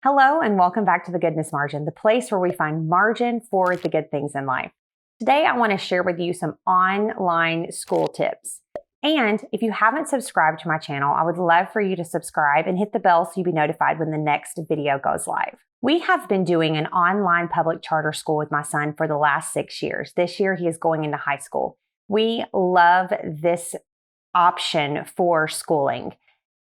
Hello and welcome back to the Goodness Margin, the place where we find margin for the good things in life. Today, I want to share with you some online school tips. And if you haven't subscribed to my channel, I would love for you to subscribe and hit the bell so you'll be notified when the next video goes live. We have been doing an online public charter school with my son for the last 6 years. This year, he is going into high school. We love this option for schooling.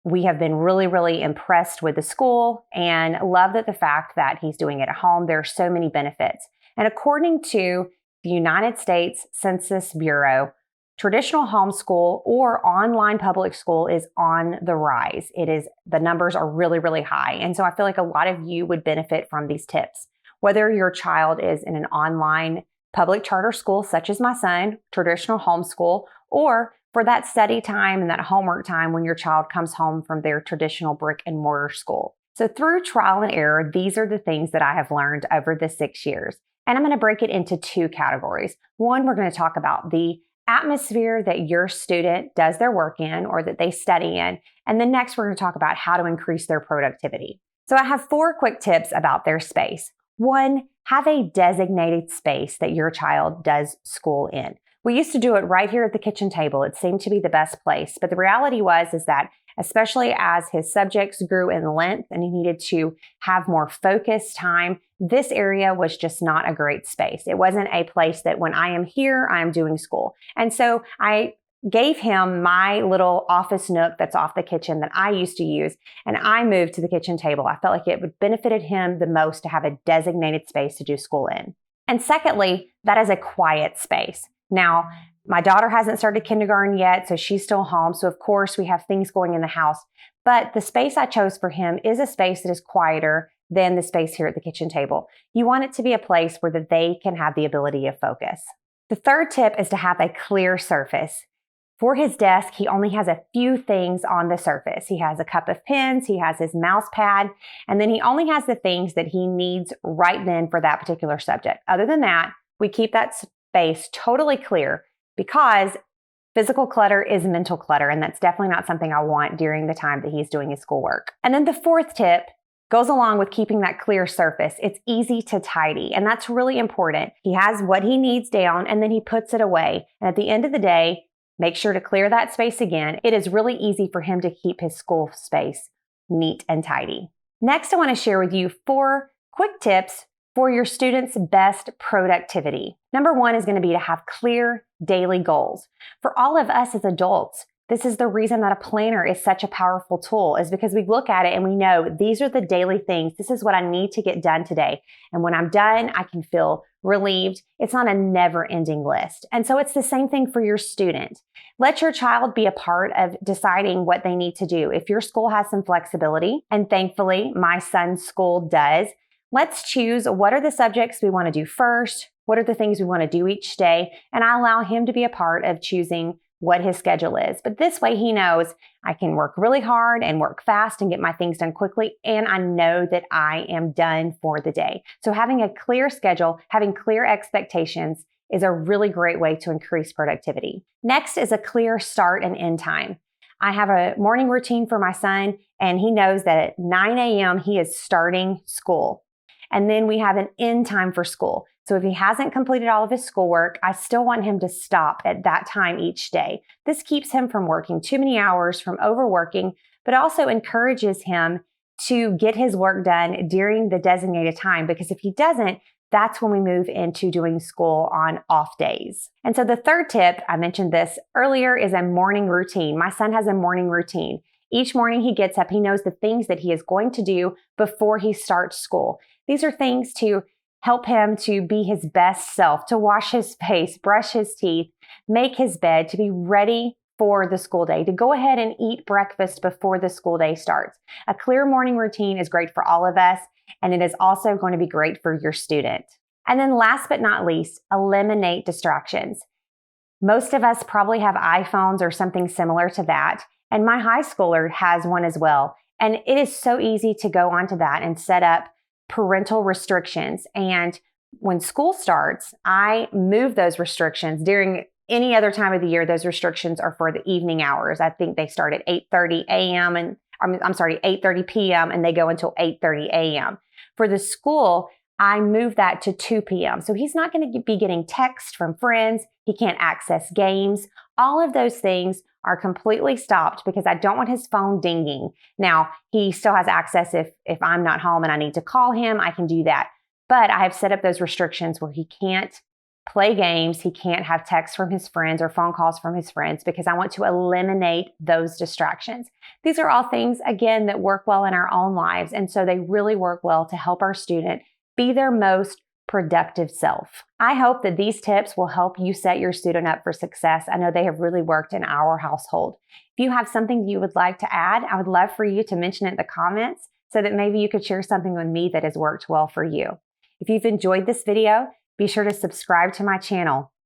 We have been really impressed with the school and love the fact that he's doing it at home. There are so many benefits. And according to the United States Census Bureau, traditional homeschool or online public school is on the rise. The numbers are really high. And so I feel like a lot of you would benefit from these tips. Whether your child is in an online public charter school, such as my son, traditional homeschool, or for that study time and that homework time when your child comes home from their traditional brick and mortar school. So through trial and error, these are the things that I have learned over the 6 years. And I'm going to break it into two categories. One, we're going to talk about the atmosphere that your student does their work in or that they study in. And then next, we're going to talk about how to increase their productivity. So I have 4 quick tips about their space. 1, have a designated space that your child does school in. We used to do it right here at the kitchen table. It seemed to be the best place. But the reality is that especially as his subjects grew in length and he needed to have more focused time, this area was just not a great space. It wasn't a place that when I am here, I am doing school. And so I gave him my little office nook that's off the kitchen that I used to use, and I moved to the kitchen table. I felt like it would benefited him the most to have a designated space to do school in. And secondly, that is a quiet space. Now, my daughter hasn't started kindergarten yet, so she's still home. So of course we have things going in the house, but the space I chose for him is a space that is quieter than the space here at the kitchen table. You want it to be a place where they can have the ability of focus. The third tip is to have a clear surface. For his desk, he only has a few things on the surface. He has a cup of pens, he has his mouse pad, and then he only has the things that he needs right then for that particular subject. Other than that, we keep that space totally clear because physical clutter is mental clutter, and that's definitely not something I want during the time that he's doing his schoolwork. And then the fourth tip goes along with keeping that clear surface. It's easy to tidy, and that's really important. He has what he needs down, and then he puts it away. And at the end of the day, make sure to clear that space again. It is really easy for him to keep his school space neat and tidy. Next, I want to share with you 4 quick tips for your students' best productivity. Number 1 is going to be to have clear daily goals. For all of us as adults, this is the reason that a planner is such a powerful tool, is because we look at it and we know these are the daily things. This is what I need to get done today. And when I'm done, I can feel relieved. It's not a never-ending list. And so it's the same thing for your student. Let your child be a part of deciding what they need to do. If your school has some flexibility, and thankfully my son's school does, let's choose what are the subjects we want to do first, what are the things we want to do each day, and I allow him to be a part of choosing what his schedule is. But this way he knows I can work really hard and work fast and get my things done quickly, and I know that I am done for the day. So having a clear schedule, having clear expectations is a really great way to increase productivity. Next is a clear start and end time. I have a morning routine for my son, and he knows that at 9 a.m. he is starting school. And then we have an end time for school. So if he hasn't completed all of his schoolwork, I still want him to stop at that time each day. This keeps him from working too many hours, from overworking, but also encourages him to get his work done during the designated time, because if he doesn't, that's when we move into doing school on off days. And so the third tip, I mentioned this earlier, is a morning routine. My son has a morning routine. Each morning he gets up, he knows the things that he is going to do before he starts school. These are things to help him to be his best self, to wash his face, brush his teeth, make his bed, to be ready for the school day, to go ahead and eat breakfast before the school day starts. A clear morning routine is great for all of us, and it is also going to be great for your student. And then last but not least, eliminate distractions. Most of us probably have iPhones or something similar to that, and my high schooler has one as well. And it is so easy to go onto that and set up parental restrictions. And when school starts, I move those restrictions. During any other time of the year, those restrictions are for the evening hours. I think they start at 8:30 a.m. and I'm sorry, 8:30 p.m. and they go until 8:30 a.m. For the school, I moved that to 2 p.m. So he's not going to be getting texts from friends. He can't access games. All of those things are completely stopped because I don't want his phone dinging. Now, he still has access if I'm not home and I need to call him, I can do that. But I have set up those restrictions where he can't play games. He can't have texts from his friends or phone calls from his friends because I want to eliminate those distractions. These are all things, again, that work well in our own lives. And so they really work well to help our student be their most productive self. I hope that these tips will help you set your student up for success. I know they have really worked in our household. If you have something you would like to add, I would love for you to mention it in the comments so that maybe you could share something with me that has worked well for you. If you've enjoyed this video, be sure to subscribe to my channel.